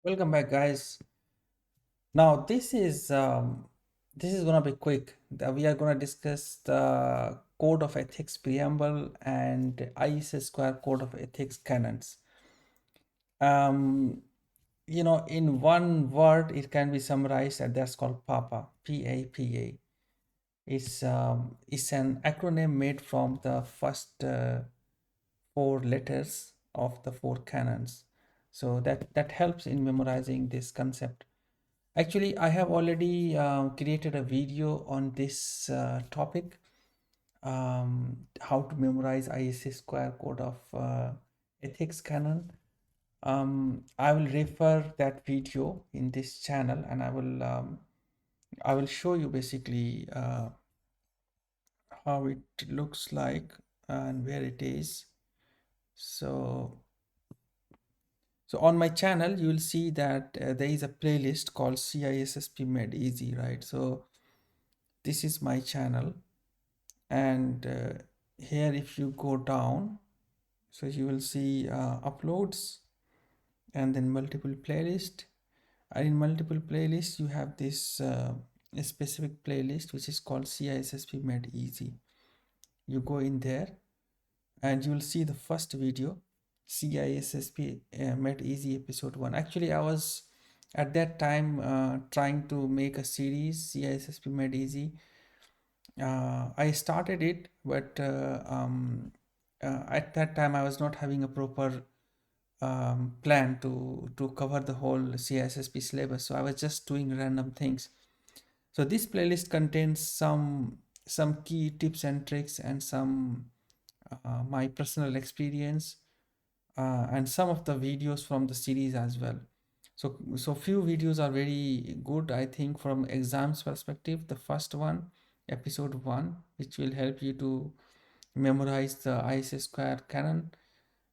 Welcome back, guys. Now this is gonna be quick. We are gonna discuss the Code of Ethics Preamble and ISS Square Code of Ethics canons. Um, in one word, it can be summarized, and that's called PAPA. PAPA. It's an acronym made from the first four letters of the four canons. So that helps in memorizing this concept. Actually, I have already created a video on this topic, how to memorize ISC Square Code of Ethics Canon. I will refer that video in this channel, and I will show you basically how it looks like and where it is. So, so on my channel, you will see that there is a playlist called CISSP Made Easy, right? So this is my channel, and here if you go down, so you will see uploads and then multiple playlist, and in multiple playlists you have this a specific playlist which is called CISSP Made Easy. You go in there and you will see the first video, CISSP Made Easy episode 1. Actually, I was at that time trying to make a series, CISSP Made Easy. I started it, but at that time I was not having a proper plan to cover the whole CISSP syllabus. So I was just doing random things. So this playlist contains some key tips and tricks and some my personal experience and some of the videos from the series as well. So few videos are very good, I think, from exams perspective. The first one, episode 1, which will help you to memorize the ISS square canon,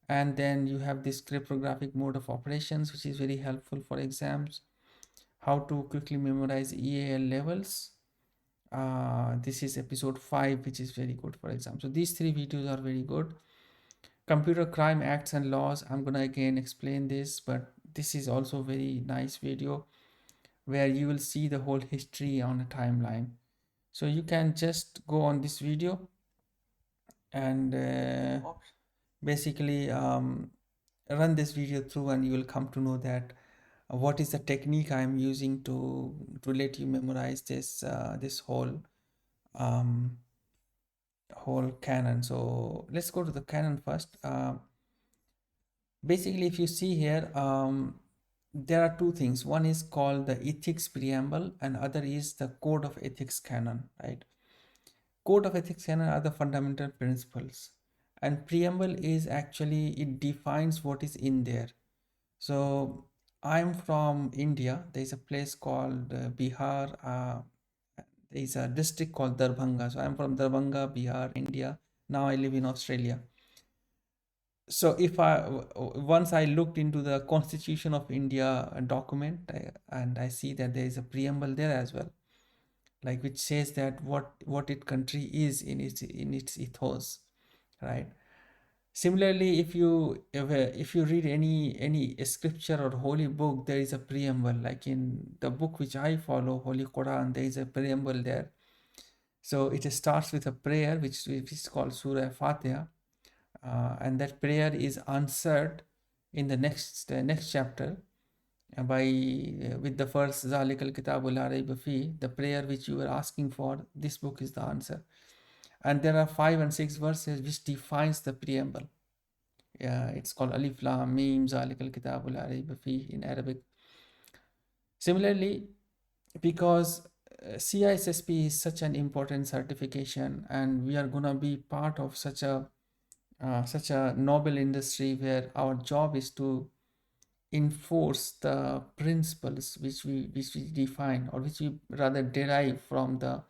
and then you have this cryptographic mode of operations, which is very helpful for exams. How to quickly memorize EAL levels. This is episode 5, which is very good for exam. So these three videos are very good. Computer crime acts and laws, I'm gonna again explain this, but this is also very nice video where you will see the whole history on a timeline. So you can just go on this video and basically run this video through, and you will come to know that what is the technique I'm using to let you memorize this um, whole canon. So let's go to the canon first. Basically, if you see here, there are two things. One is called the ethics preamble, and other is the code of ethics canon, right? Code of ethics canon are the fundamental principles, and preamble is actually, it defines what is in there. So I'm from India. There's a place called Bihar. There's a district called Darbhanga. So I'm from Darbhanga, Bihar, India. Now I live in Australia. So if once I looked into the Constitution of India document, and I see that there is a preamble there as well, like, which says that what it country is in its ethos, right? Similarly, if you read any scripture or holy book, there is a preamble. Like in the book which I follow, Holy Quran, there is a preamble there. So it starts with a prayer which is called Surah Fatiha, and that prayer is answered in the next chapter by with the first Zalikal Kitabul La Rayba Fi, the prayer which you were asking for. This book is the answer, and there are 5 and 6 verses which defines the preamble. Yeah, it's called Alif Lam Mim Zalikal Kitabul La Rayba Fi in Arabic. Similarly, because CISSP is such an important certification, and we are gonna be part of such a noble industry where our job is to enforce the principles which we define, or which we rather derive from the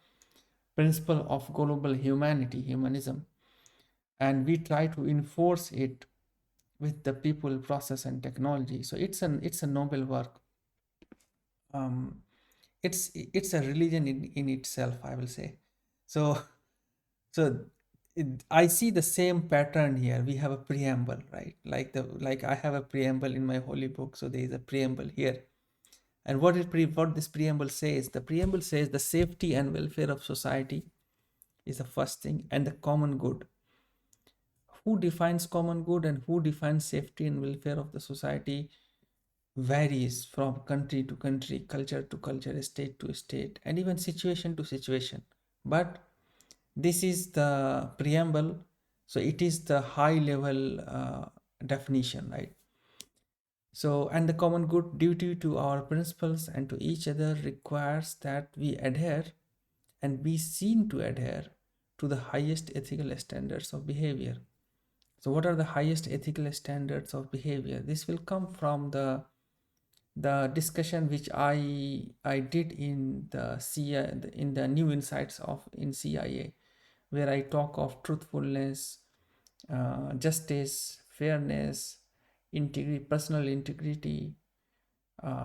principle of global humanism, and we try to enforce it with the people, process, and technology. So it's a noble work. um, it's a religion in itself, I will say. So so I see the same pattern here. We have a preamble, right? Like I have a preamble in my holy book, so there is a preamble here. And what this preamble says? The preamble says the safety and welfare of society is the first thing, and the common good. Who defines common good and who defines safety and welfare of the society varies from country to country, culture to culture, state to state, and even situation to situation. But this is the preamble, so it is the high level definition, right? So, and the common good duty to our principles and to each other requires that we adhere and be seen to adhere to the highest ethical standards of behavior. So, what are the highest ethical standards of behavior? This will come from the discussion which I did in the in the new insights of in CIA, where I talk of truthfulness, justice, fairness, integrity, personal integrity.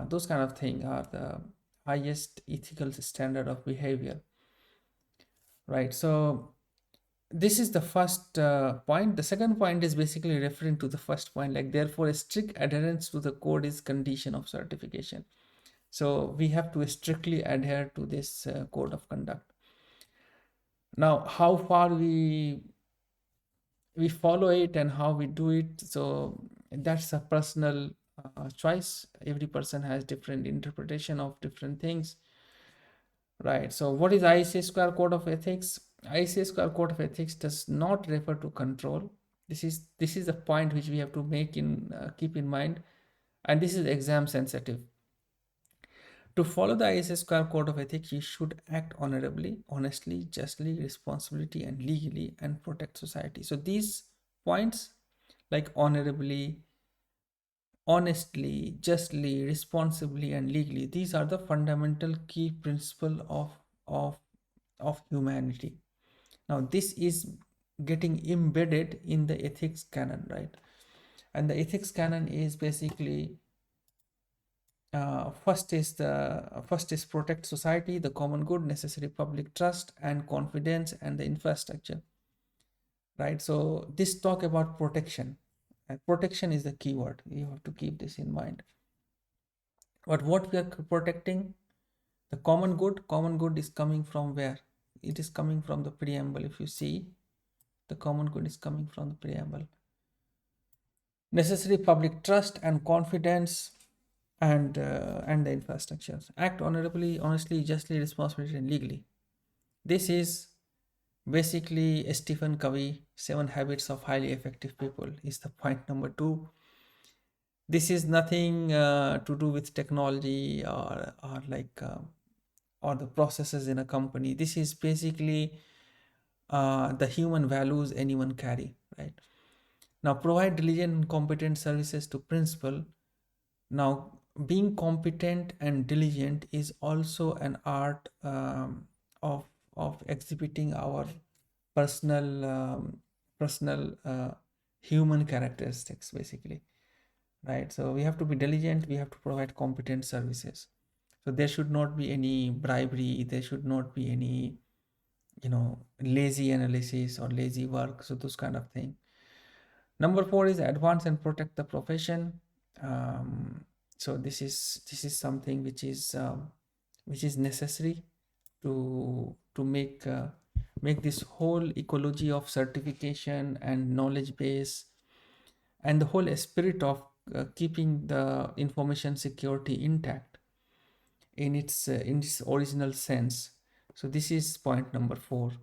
Those kind of things are the highest ethical standard of behavior, right? So this is the first point. The second point is basically referring to the first point, like therefore a strict adherence to the code is condition of certification. So we have to strictly adhere to this code of conduct. Now how far we follow it and how we do it, so that's a personal choice. Every person has different interpretation of different things, right? So what is ISC square code of ethics? ISC square code of ethics does not refer to control. This is the point which we have to make in keep in mind, and this is exam sensitive. To follow the ISS square code of ethics, you should act honorably, honestly, justly, responsibility, and legally, and protect society. So these points, like honorably, honestly, justly, responsibly, and legally, these are the fundamental key principle of of humanity. Now, this is getting embedded in the ethics canon, right? And the ethics canon is basically first is protect society, the common good, necessary public trust and confidence, and the infrastructure, right? So this talk about protection, and protection is the keyword. You have to keep this in mind. But what we are protecting, the common good. Common good is coming from where? It is coming from the preamble. If you see, the common good is coming from the preamble. Necessary public trust and confidence, and the infrastructures. Act honorably, honestly, justly, responsibly, and legally. This is basically Stephen Covey, Seven Habits of Highly Effective People, is the point number two. This is nothing to do with technology or like or the processes in a company. This is basically the human values anyone carry, right? Now, provide diligent and competent services to principal. Now, being competent and diligent is also an art of exhibiting our personal personal human characteristics, basically, right? So we have to be diligent. We have to provide competent services. So there should not be any bribery. There should not be any, lazy analysis or lazy work. So those kind of thing. Number four is advance and protect the profession. So this is something which is necessary to make this whole ecology of certification and knowledge base and the whole spirit of keeping the information security intact in its original sense. So this is point number four,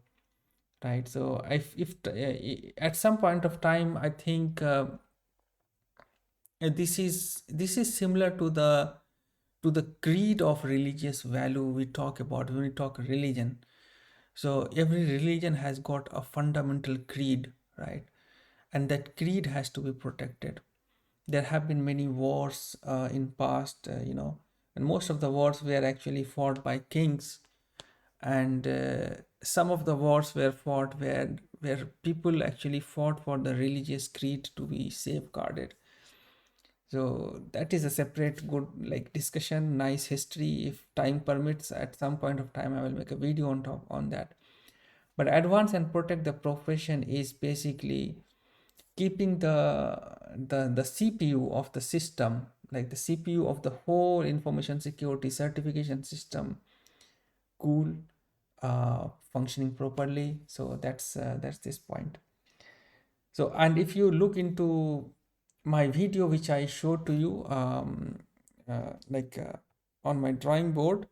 right? So if at some point of time, I think this is similar to the creed of religious value we talk about when we talk religion. So every religion has got a fundamental creed, right? And that creed has to be protected. There have been many wars in past, and most of the wars were actually fought by kings, and some of the wars were fought where people actually fought for the religious creed to be safeguarded. So that is a separate good like discussion, nice history. If time permits, at some point of time I will make a video on top on that. But advance and protect the profession is basically keeping the CPU of the system, like the CPU of the whole information security certification system, cool, functioning properly. So that's this point. So, and if you look into my video which I showed to you, like on my drawing board,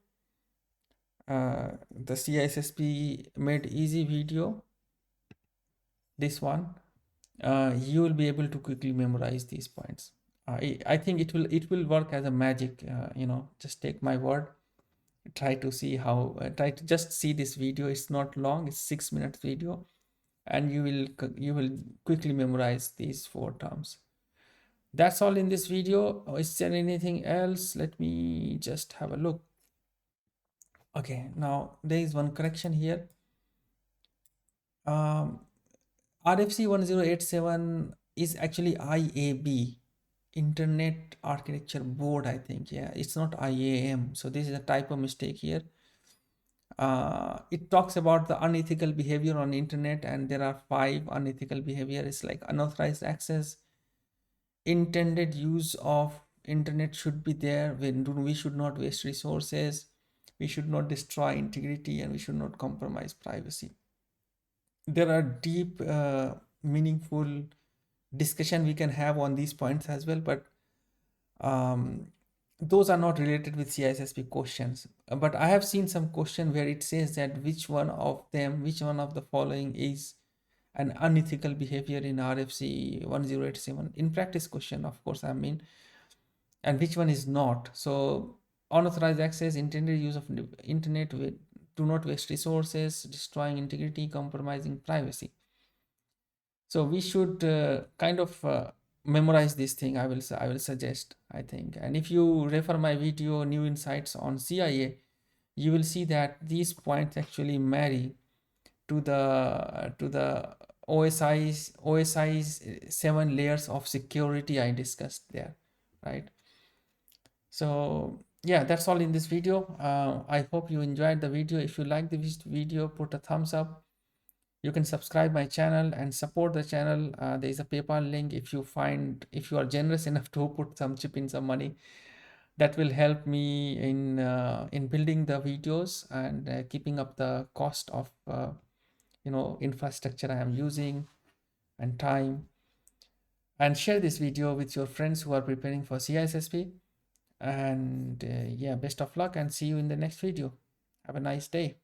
the CISSP made easy video, this one, you will be able to quickly memorize these points. I think it will work as a magic. Just take my word. Try to see how. Try to just see this video. It's not long. It's 6 minutes video, and you will quickly memorize these 4 terms. That's all in this video. Is there anything else? Let me just have a look. Okay, now there is one correction here. RFC 1087 is actually IAB, Internet Architecture Board, I think. Yeah, it's not IAM. So this is a typo mistake here. It talks about the unethical behavior on internet, and there are 5 unethical behavior. It's like unauthorized access, intended use of internet should be there, when we should not waste resources, we should not destroy integrity, and we should not compromise privacy. There are deep meaningful discussion we can have on these points as well, but those are not related with CISSP questions. But I have seen some question where it says that which one of the following is an unethical behavior in RFC 1087 in practice question, of course, I mean, and which one is not. So unauthorized access, intended use of internet with do not waste resources, destroying integrity, compromising privacy. So we should kind of memorize this thing. I will suggest, I think. And if you refer my video New Insights on CIA, you will see that these points actually marry to the OSI's 7 layers of security I discussed there, right? So yeah, that's all in this video. I hope you enjoyed the video. If you like this video, put a thumbs up. You can subscribe my channel and support the channel. There is a PayPal link. If you are generous enough to put some chip in some money, that will help me in building the videos and keeping up the cost of infrastructure I am using and time. And share this video with your friends who are preparing for CISSP. And yeah, best of luck, and see you in the next video. Have a nice day.